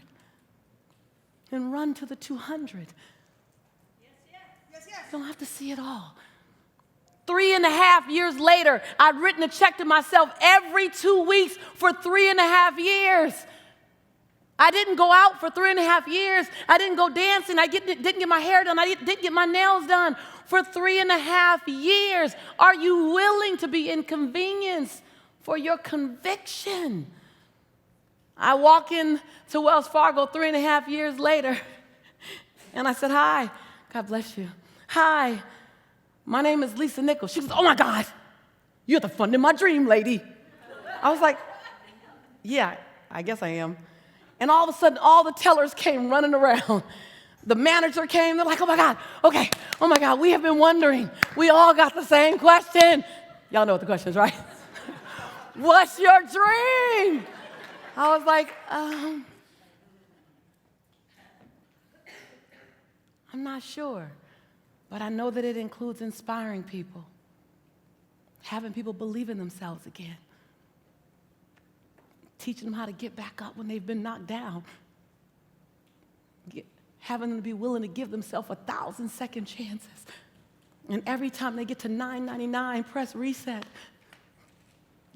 and run to the 200. Yes. You don't have to see it all. 3.5 years later, I'd written a check to myself every 2 weeks for 3.5 years. I didn't go out for 3.5 years. I didn't go dancing. I didn't get my hair done. I didn't get my nails done for 3.5 years. Are you willing to be inconvenienced for your conviction? I walk in to Wells Fargo 3.5 years later, and I said, hi, God bless you. Hi, my name is Lisa Nichols. She goes, oh my God, you're the funding my dream lady. I was like, yeah, I guess I am. And all of a sudden, all the tellers came running around. The manager came, they're like, oh my God, okay, oh my God, we have been wondering. We all got the same question. Y'all know what the question is, right? What's your dream? I was like, I'm not sure, but I know that it includes inspiring people, having people believe in themselves again, teaching them how to get back up when they've been knocked down, having them be willing to give themselves 1,000 second chances, and every time they get to 999, press reset.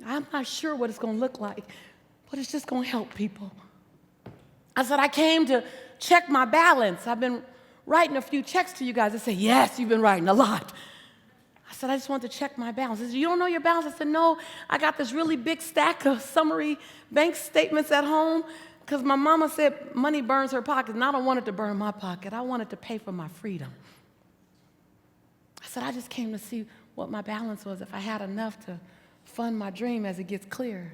I'm not sure what it's going to look like, but it's just going to help people. I said, I came to check my balance. I've been writing a few checks to you guys. They say, yes, you've been writing a lot. I said, I just want to check my balance. They said, you don't know your balance? I said, no, I got this really big stack of summary bank statements at home because my mama said money burns her pocket, and I don't want it to burn my pocket. I want it to pay for my freedom. I said, I just came to see what my balance was, if I had enough to fund my dream as it gets clearer.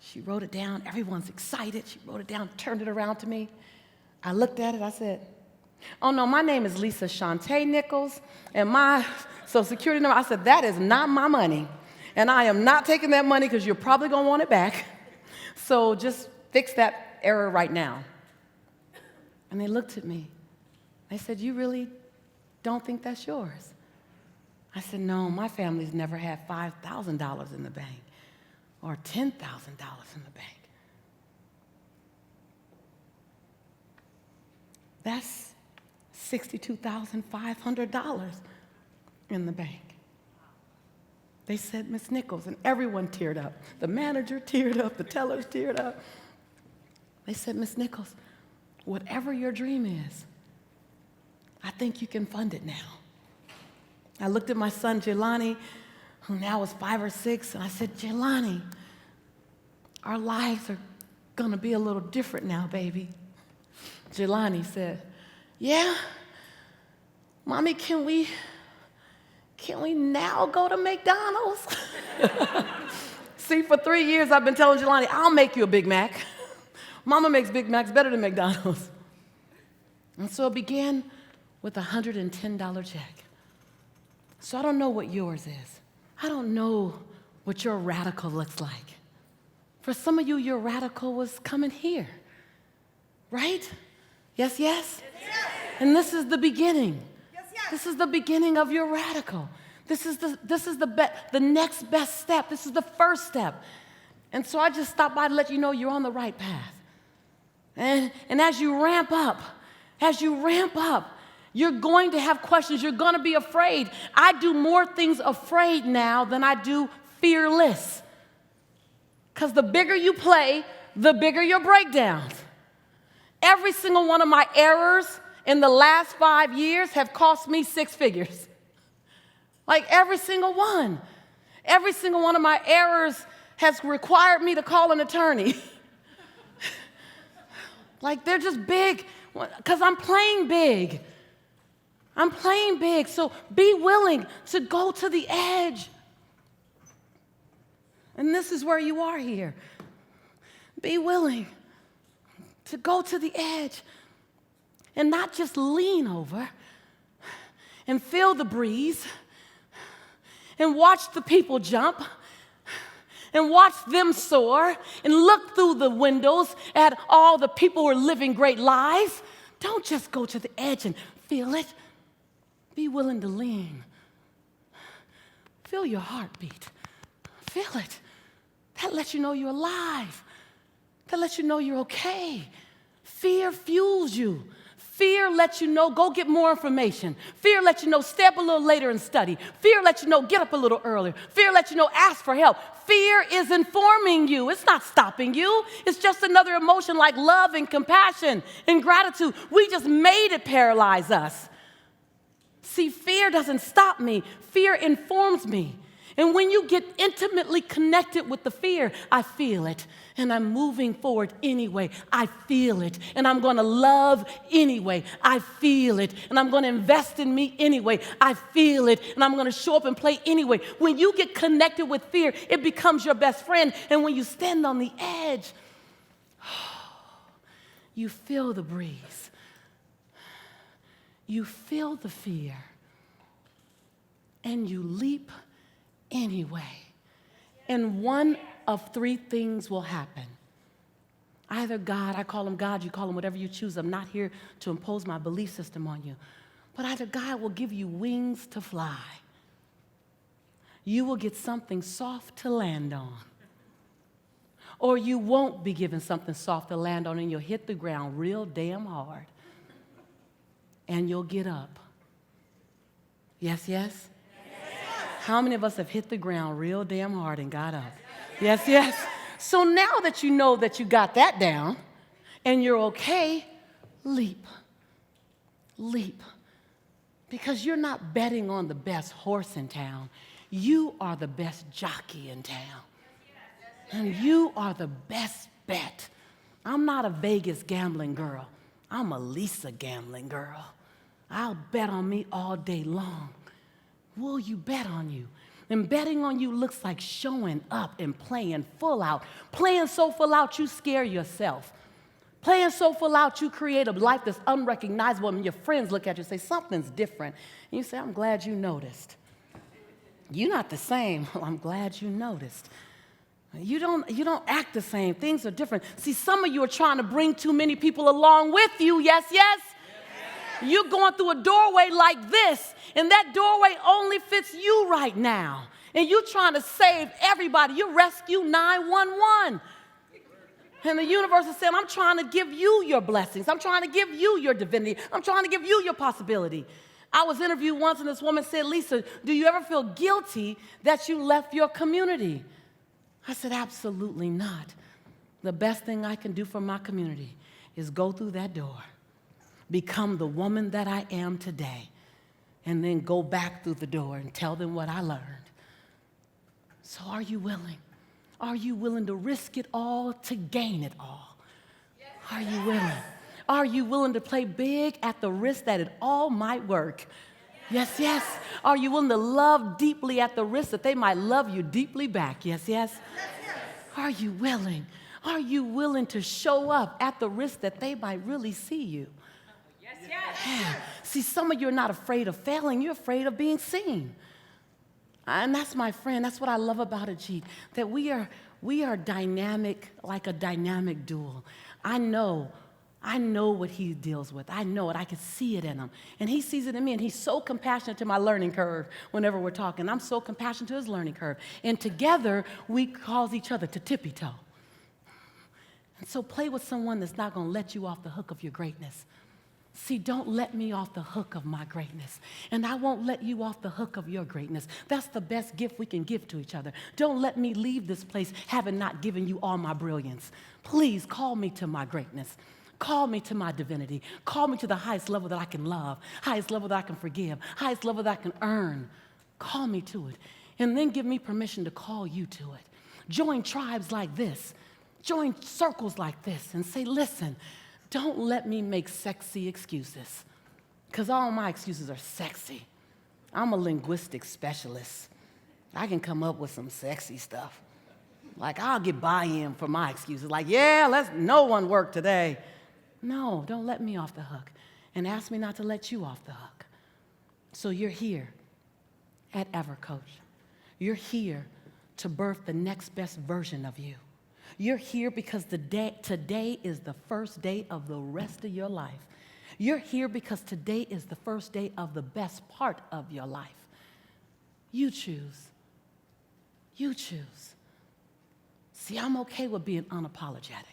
She wrote it down. Everyone's excited. She wrote it down, turned it around to me. I looked at it. I said, oh, no, my name is Lisa Shantae Nichols, and my Social Security number, I said, that is not my money, and I am not taking that money because you're probably going to want it back, so just fix that error right now. And they looked at me. They said, you really don't think that's yours? I said, no, my family's never had $5,000 in the bank or $10,000 in the bank. That's $62,500 in the bank. They said, Miss Nichols, and everyone teared up. The manager teared up, the tellers teared up. They said, Miss Nichols, whatever your dream is, I think you can fund it now. I looked at my son, Jelani, who now is 5 or 6, and I said, Jelani, our lives are gonna be a little different now, baby. Jelani said, yeah, Mommy, can we now go to McDonald's? See, for 3 years I've been telling Jelani, I'll make you a Big Mac. Mama makes Big Macs better than McDonald's. And so it began with a $110 check. So I don't know what yours is. I don't know what your radical looks like. For some of you, your radical was coming here, right? Yes, yes? Yes. And this is the beginning. Yes, yes. This is the beginning of your radical. This is the next best step. This is the first step. And so I just stopped by to let you know you're on the right path. And as you ramp up, you're going to have questions. You're going to be afraid. I do more things afraid now than I do fearless. Because the bigger you play, the bigger your breakdowns. Every single one of my errors in the last 5 years have cost me 6 figures. Like every single one. Every single one of my errors has required me to call an attorney. Like they're just big, because I'm playing big. I'm playing big, so be willing to go to the edge. And this is where you are here. Be willing to go to the edge and not just lean over and feel the breeze and watch the people jump and watch them soar and look through the windows at all the people who are living great lives. Don't just go to the edge and feel it. Be willing to lean. Feel your heartbeat. Feel it. That lets you know you're alive. That lets you know you're okay. Fear fuels you. Fear lets you know, go get more information. Fear lets you know, stay up a little later and study. Fear lets you know, get up a little earlier. Fear lets you know, ask for help. Fear is informing you. It's not stopping you. It's just another emotion like love and compassion and gratitude. We just made it paralyze us. See, fear doesn't stop me. Fear informs me. And when you get intimately connected with the fear, I feel it. And I'm moving forward anyway. I feel it. And I'm going to love anyway. I feel it. And I'm going to invest in me anyway. I feel it. And I'm going to show up and play anyway. When you get connected with fear, it becomes your best friend. And when you stand on the edge, you feel the breeze. You feel the fear. And you leap anyway. And one of 3 things will happen. Either God, I call him God, you call him whatever you choose. I'm not here to impose my belief system on you. But either God will give you wings to fly. You will get something soft to land on. Or you won't be given something soft to land on and you'll hit the ground real damn hard. And you'll get up. Yes, yes? How many of us have hit the ground real damn hard and got up? Yes, yes. So now that you know that you got that down and you're okay, leap. Leap. Because you're not betting on the best horse in town. You are the best jockey in town. And you are the best bet. I'm not a Vegas gambling girl. I'm a Lisa gambling girl. I'll bet on me all day long. Will you bet on you? And betting on you looks like showing up and playing full out. Playing so full out you scare yourself. Playing so full out you create a life that's unrecognizable and your friends look at you and say, something's different. And you say, I'm glad you noticed. You're not the same. Well, I'm glad you noticed. You don't act the same. Things are different. See, some of you are trying to bring too many people along with you. Yes, yes? You're going through a doorway like this, and that doorway only fits you right now. And you're trying to save everybody. You rescue 911. And the universe is saying, I'm trying to give you your blessings. I'm trying to give you your divinity. I'm trying to give you your possibility. I was interviewed once, and this woman said, Lisa, do you ever feel guilty that you left your community? I said, absolutely not. The best thing I can do for my community is go through that door, become the woman that I am today, and then go back through the door and tell them what I learned. So are you willing? Are you willing to risk it all to gain it all? Are you willing? Are you willing to play big at the risk that it all might work? Yes, yes. Are you willing to love deeply at the risk that they might love you deeply back? Yes, yes. Are you willing? Are you willing to show up at the risk that they might really see you? Yes, yes. Yeah. See, some of you are not afraid of failing. You're afraid of being seen. And that's my friend. That's what I love about Ajit, that we are dynamic, like a dynamic duo. I know what he deals with. I know it. I can see it in him. And he sees it in me. And he's so compassionate to my learning curve whenever we're talking. I'm so compassionate to his learning curve. And together, we cause each other to tippy-toe. And so play with someone that's not going to let you off the hook of your greatness. See, don't let me off the hook of my greatness. And I won't let you off the hook of your greatness. That's the best gift we can give to each other. Don't let me leave this place having not given you all my brilliance. Please call me to my greatness. Call me to my divinity. Call me to the highest level that I can love, highest level that I can forgive, highest level that I can earn. Call me to it. And then give me permission to call you to it. Join tribes like this. Join circles like this and say, listen, don't let me make sexy excuses, because all my excuses are sexy. I'm a linguistics specialist. I can come up with some sexy stuff. Like, I'll get buy-in for my excuses. Like, yeah, no one work today. No, don't let me off the hook. And ask me not to let you off the hook. So you're here at EverCoach. You're here to birth the next best version of you. You're here because today is the first day of the rest of your life. You're here because today is the first day of the best part of your life. You choose. You choose. See, I'm okay with being unapologetic.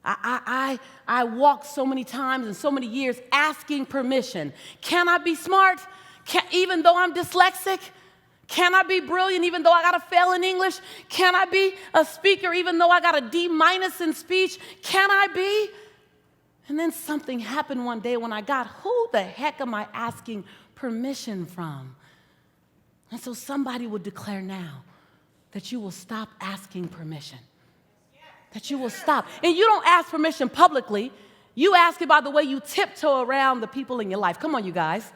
I walked so many times and so many years asking permission. Can I be smart even though I'm dyslexic? Can I be brilliant even though I got a fail in English? Can I be a speaker even though I got a D- in speech? Can I be? And then something happened one day when I got, who the heck am I asking permission from? And so somebody would declare now that you will stop asking permission. That you will stop. And you don't ask permission publicly. You ask it by the way you tiptoe around the people in your life. Come on, you guys.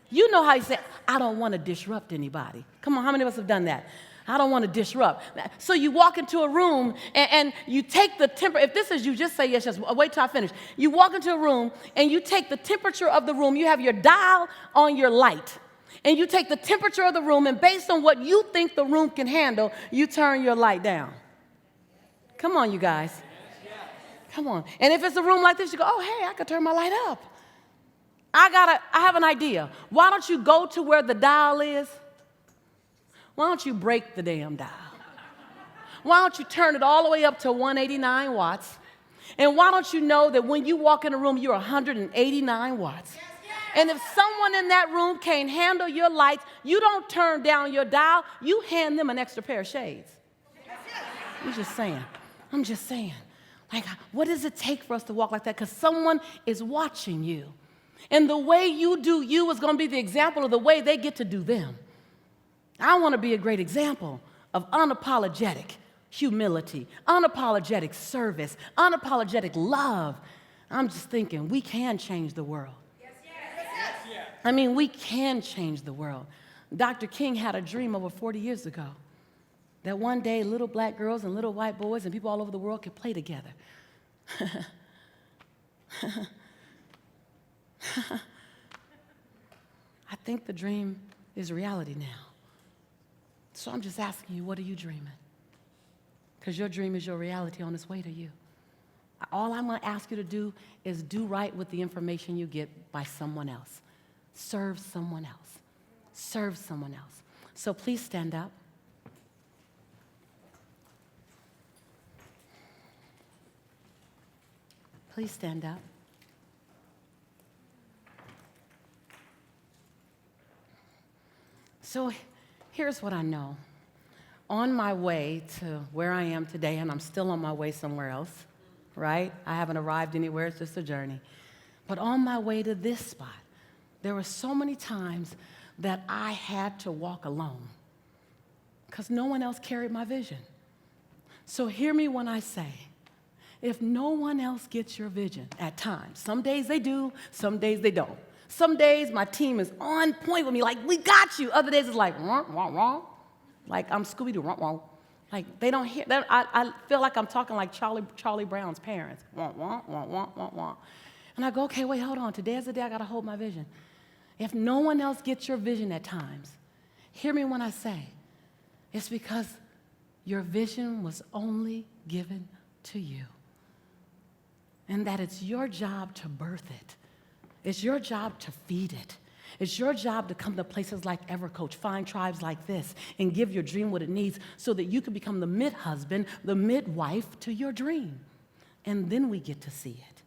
You know how you say, I don't want to disrupt anybody. Come on, how many of us have done that? I don't want to disrupt. So you walk into a room and you take the temperature. If this is you, just say yes, yes. Wait till I finish. You walk into a room and you take the temperature of the room. You have your dial on your light. And you take the temperature of the room, and based on what you think the room can handle, you turn your light down. Come on, you guys. Come on. And if it's a room like this, you go, oh, hey, I could turn my light up. I have an idea. Why don't you go to where the dial is? Why don't you break the damn dial? Why don't you turn it all the way up to 189 watts? And why don't you know that when you walk in a room, you're 189 watts? And if someone in that room can't handle your lights, you don't turn down your dial, you hand them an extra pair of shades. I'm just saying. I'm just saying. Like, what does it take for us to walk like that? Because someone is watching you. And the way you do you is going to be the example of the way they get to do them. I want to be a great example of unapologetic humility, unapologetic service, unapologetic love. I'm just thinking we can change the world. I mean, we can change the world. Dr. King had a dream over 40 years ago that one day little black girls and little white boys and people all over the world could play together. I think the dream is reality now. So I'm just asking you, what are you dreaming? Because your dream is your reality on its way to you. All I'm going to ask you to do is do right with the information you get by someone else. Serve someone else. Serve someone else. So please stand up. Please stand up. So here's what I know. On my way to where I am today, and I'm still on my way somewhere else, right? I haven't arrived anywhere, it's just a journey. But on my way to this spot, there were so many times that I had to walk alone because no one else carried my vision. So hear me when I say, if no one else gets your vision at times, some days they do, some days they don't. Some days my team is on point with me, like, we got you. Other days it's like, wah, wah, wah. Like I'm Scooby-Doo, wah, wah. Like they don't hear, I feel like I'm talking like Charlie Brown's parents, wah, wah, wah, wah, wah, wah. And I go, okay, wait, hold on. Today is the day I got to hold my vision. If no one else gets your vision at times, hear me when I say, it's because your vision was only given to you. And that it's your job to birth it. It's your job to feed it. It's your job to come to places like EverCoach, find tribes like this, and give your dream what it needs so that you can become the mid-husband, the midwife to your dream. And then we get to see it.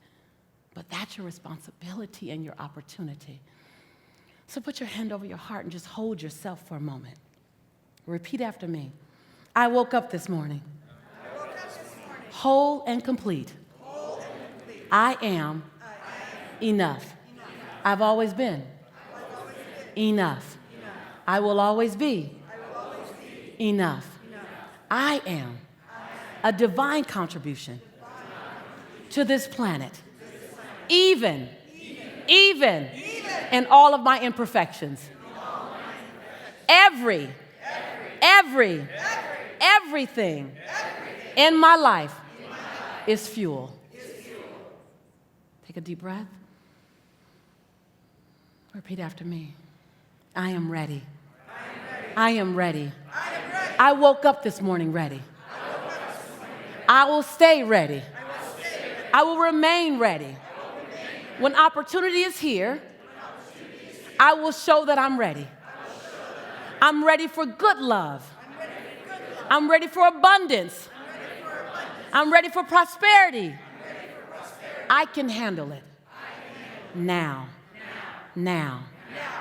But that's your responsibility and your opportunity. So put your hand over your heart and just hold yourself for a moment. Repeat after me. I woke up this morning. Whole and complete. I am enough. I've always been enough. I will always be enough. I am a divine contribution to this planet, even in all of my imperfections. Everything in my life is fuel. Take a deep breath. Repeat after me. I am ready. I am ready. I woke up this morning ready. I will stay ready. I will remain ready. When opportunity is here, I will show that I'm ready. I'm ready for good love. I'm ready for abundance. I'm ready for prosperity. I can handle it. Now.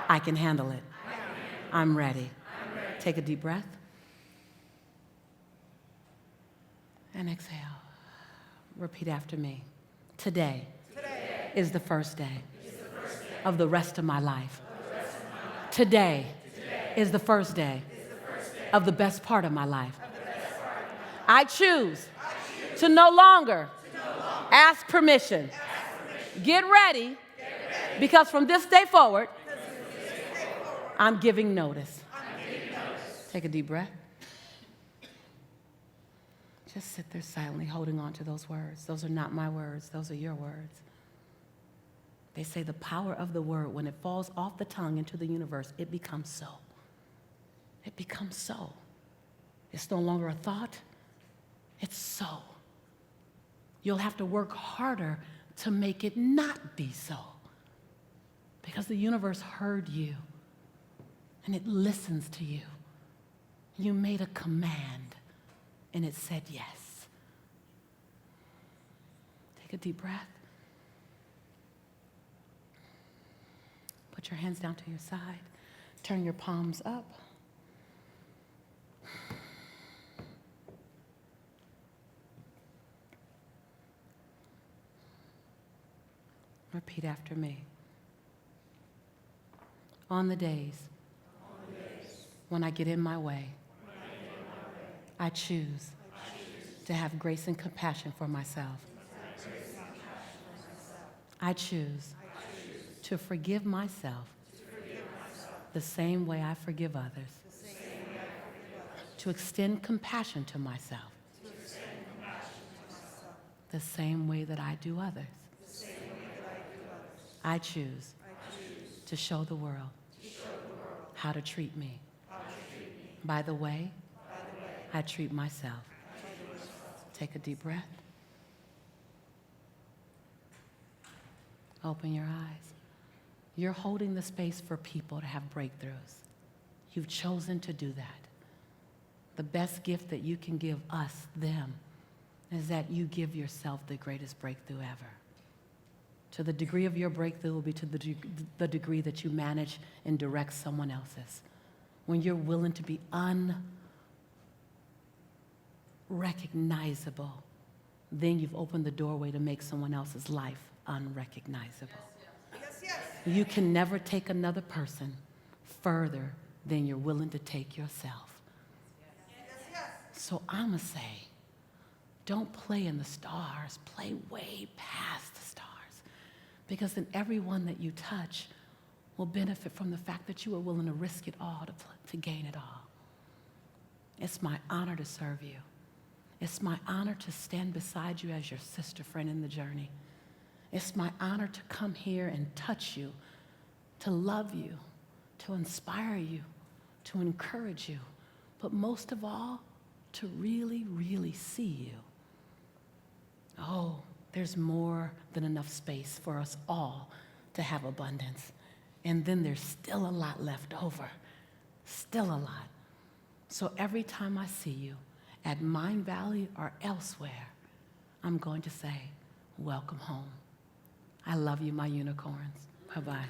I can handle it. I'm ready. Take a deep breath. And exhale. Repeat after me. Today is the first day of the rest of my life. Today is the first day of the best part of my life. I choose to no longer ask permission. Get ready, because from this day forward, I'm giving notice. Take a deep breath. Just sit there silently holding on to those words. Those are not my words. Those are your words. They say the power of the word, when it falls off the tongue into the universe, it becomes so. It becomes so. It's no longer a thought. It's so. You'll have to work harder to make it not be so. Because the universe heard you, and it listens to you. You made a command, and it said yes. Take a deep breath. Put your hands down to your side. Turn your palms up. Repeat after me. On the days when I get in my way, I choose to have grace and compassion for myself. I choose to forgive myself the same way I forgive others. To extend compassion to myself the same way that I do others. I choose to show the world how to treat me by the way I treat myself. Take a deep breath. Open your eyes. You're holding the space for people to have breakthroughs. You've chosen to do that. The best gift that you can give us, them, is that you give yourself the greatest breakthrough ever. To the degree of your breakthrough will be to the degree that you manage and direct someone else's. When you're willing to be unrecognizable, then you've opened the doorway to make someone else's life unrecognizable. Yes. You can never take another person further than you're willing to take yourself. Yes. So I'm going to say, don't play in the stars. Play way past the stars. Because then everyone that you touch will benefit from the fact that you are willing to risk it all to gain it all. It's my honor to serve you. It's my honor to stand beside you as your sister friend in the journey. It's my honor to come here and touch you, to love you, to inspire you, to encourage you, but most of all, to really, really see you. Oh, there's more than enough space for us all to have abundance. And then there's still a lot left over, still a lot. So every time I see you at Mindvalley or elsewhere, I'm going to say, welcome home. I love you, my unicorns. Bye-bye.